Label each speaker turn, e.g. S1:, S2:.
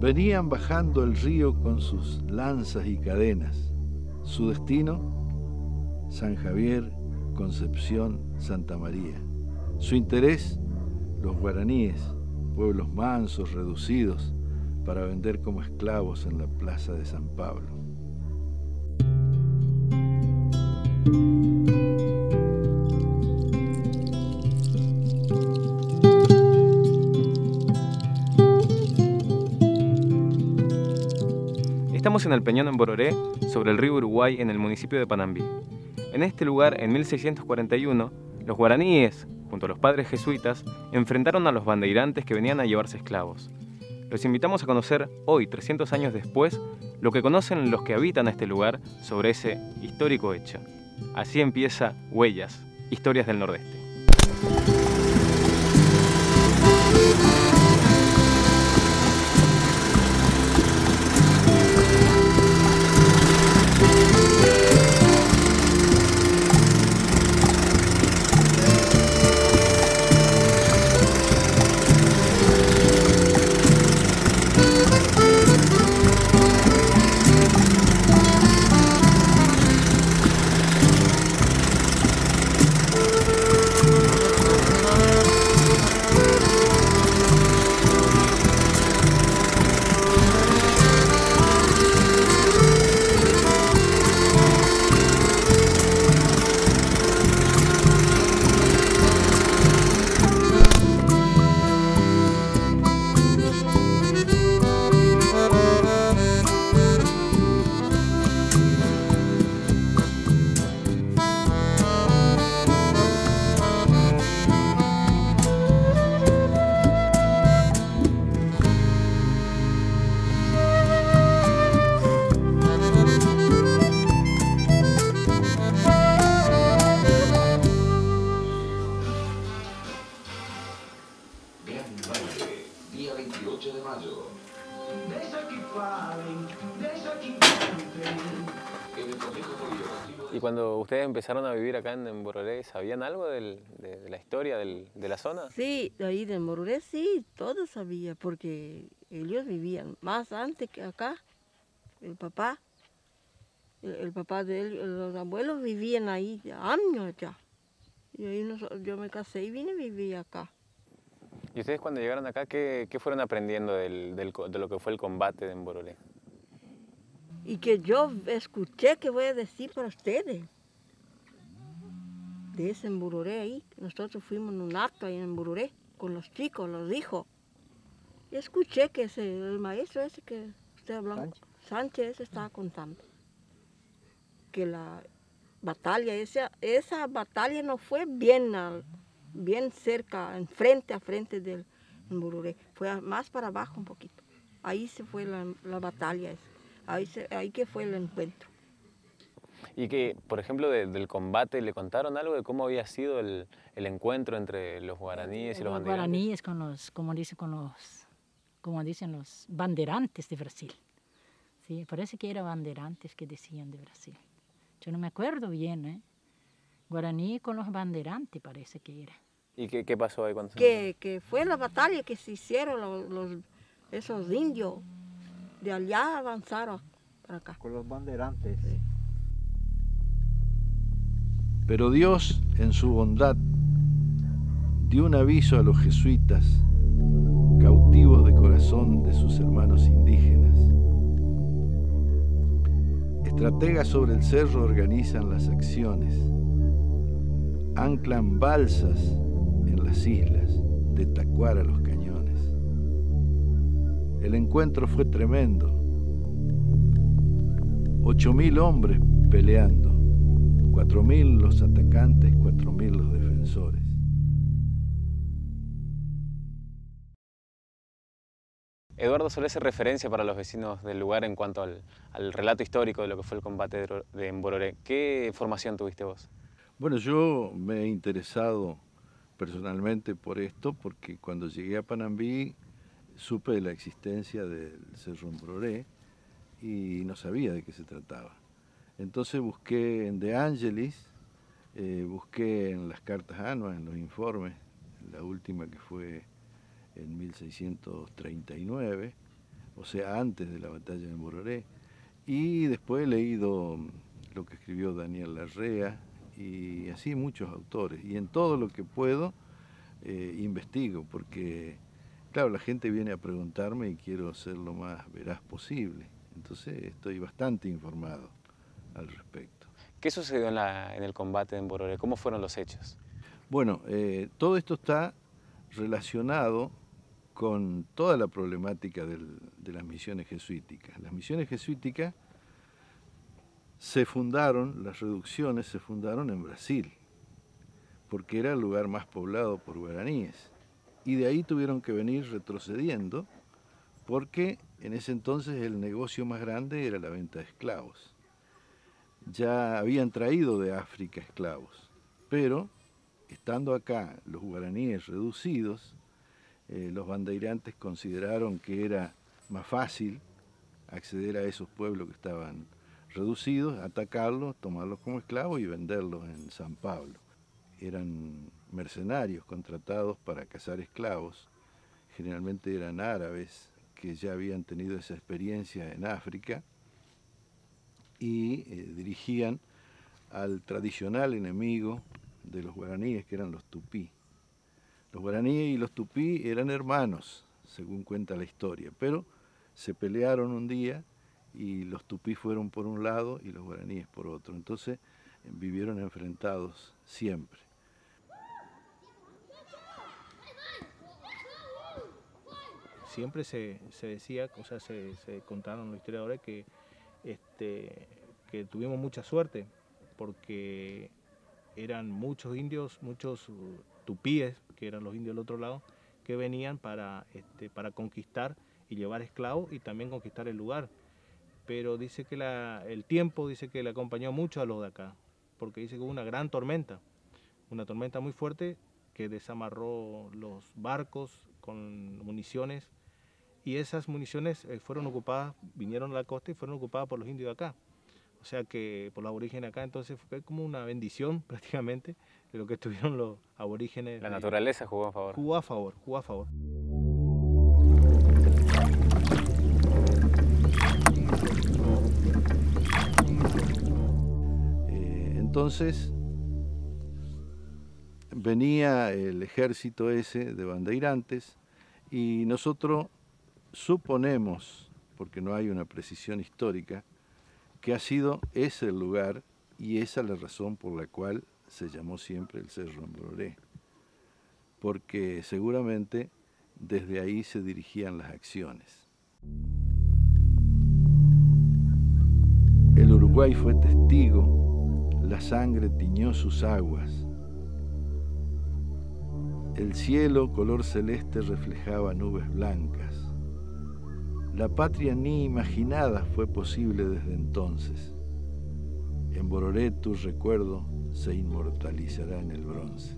S1: Venían bajando el río con sus lanzas y cadenas. Su destino, San Javier, Concepción, Santa María. Su interés, los guaraníes, pueblos mansos, reducidos, para vender como esclavos en la plaza de San Pablo.
S2: Estamos en el Peñón en Bororé, sobre el río Uruguay, en el municipio de Panambí. En este lugar, en 1641, los guaraníes, junto a los padres jesuitas, enfrentaron a los bandeirantes que venían a llevarse esclavos. Los invitamos a conocer hoy, 300 años después, lo que conocen los que habitan este lugar sobre ese histórico hecho. Así empieza Huellas, Historias del Nordeste.
S3: Día 28 de mayo. En el complejo polideportivo de...
S2: ¿Y cuando ustedes empezaron a vivir acá en Bororé, sabían algo de la historia de la zona?
S4: Sí, de ahí de Bororé sí, todo sabía, porque ellos vivían más antes que acá. El papá de él, los abuelos vivían ahí años ya. Y ahí yo me casé y vine a vivir acá.
S2: ¿Y ustedes cuando llegaron acá, qué fueron aprendiendo de lo que fue el combate de Bororé?
S4: Y que yo escuché, que voy a decir para ustedes, de ese en Bororé ahí. Nosotros fuimos en un acto ahí en Bororé, con los chicos, los hijos. Y escuché que el maestro ese que usted habló, Sánchez estaba contando, que la batalla, esa batalla no fue bien cerca, frente a frente del Bororé, fue más para abajo un poquito. Ahí se fue la batalla esa, ahí que fue el encuentro.
S2: Y que, por ejemplo, del combate, ¿le contaron algo de cómo había sido el encuentro entre los guaraníes y los bandeirantes?
S5: Guaraníes con los, como dicen los bandeirantes de Brasil. Sí, parece que eran bandeirantes que decían de Brasil. Yo no me acuerdo bien, ¿eh? Guaraní con los bandeirantes parece que era.
S2: ¿Y qué pasó ahí cuando
S4: que fue la batalla que se hicieron esos indios. De allá avanzaron para acá.
S6: Con los bandeirantes.
S4: Sí.
S1: Pero Dios, en su bondad, dio un aviso a los jesuitas, cautivos de corazón de sus hermanos indígenas. Estrategas sobre el cerro organizan las acciones, anclan balsas en las islas, de Tacuara a los cañones. El encuentro fue tremendo, 8.000 hombres peleando, 4.000 los atacantes, 4.000 los defensores.
S2: Eduardo suele hacer referencia para los vecinos del lugar en cuanto al relato histórico de lo que fue el combate de Bororé. ¿Qué formación tuviste vos?
S1: Bueno, yo me he interesado personalmente por esto porque cuando llegué a Panambí supe de la existencia del Cerro Bororé y no sabía de qué se trataba. Entonces busqué en De Angelis, busqué en las cartas anuas, en los informes, la última que fue en 1639, o sea, antes de la batalla de Bororé. Y después he leído lo que escribió Daniel Larrea y así muchos autores. Y en todo lo que puedo investigo, porque claro, la gente viene a preguntarme y quiero ser lo más veraz posible. Entonces estoy bastante informado al respecto.
S2: ¿Qué sucedió en el combate en Bororé? ¿Cómo fueron los hechos?
S1: Bueno, todo esto está relacionado con toda la problemática de las misiones jesuíticas. Las misiones jesuíticas se fundaron, las reducciones se fundaron en Brasil, porque era el lugar más poblado por guaraníes. Y de ahí tuvieron que venir retrocediendo, porque en ese entonces el negocio más grande era la venta de esclavos. Ya habían traído de África esclavos, pero estando acá los guaraníes reducidos, los bandeirantes consideraron que era más fácil acceder a esos pueblos que estaban reducidos, atacarlos, tomarlos como esclavos y venderlos en San Pablo. Eran mercenarios contratados para cazar esclavos, generalmente eran árabes que ya habían tenido esa experiencia en África y dirigían al tradicional enemigo de los guaraníes, que eran los tupí. Los guaraníes y los tupí eran hermanos, según cuenta la historia, pero se pelearon un día y los tupí fueron por un lado y los guaraníes por otro. Entonces vivieron enfrentados siempre.
S6: Siempre se decía, o sea, se contaron los historiadores que tuvimos mucha suerte porque eran muchos indios, muchos tupíes, que eran los indios del otro lado, que venían para conquistar y llevar esclavos y también conquistar el lugar. Pero dice que el tiempo dice que le acompañó mucho a los de acá, porque dice que hubo una gran tormenta, una tormenta muy fuerte que desamarró los barcos con municiones, y esas municiones fueron ocupadas, vinieron a la costa y fueron ocupadas por los indios de acá. O sea que por los aborígenes acá, entonces fue como una bendición prácticamente de lo que tuvieron los aborígenes.
S2: La naturaleza jugó a favor.
S6: Jugó a favor, jugó a favor.
S1: Entonces venía el ejército ese de bandeirantes y nosotros suponemos, porque no hay una precisión histórica, que ha sido ese el lugar y esa es la razón por la cual se llamó siempre el Cerro Bororé, porque seguramente desde ahí se dirigían las acciones. El Uruguay fue testigo, la sangre tiñó sus aguas. El cielo color celeste reflejaba nubes blancas. La patria ni imaginada fue posible desde entonces. En Bororé tu recuerdo se inmortalizará en el bronce.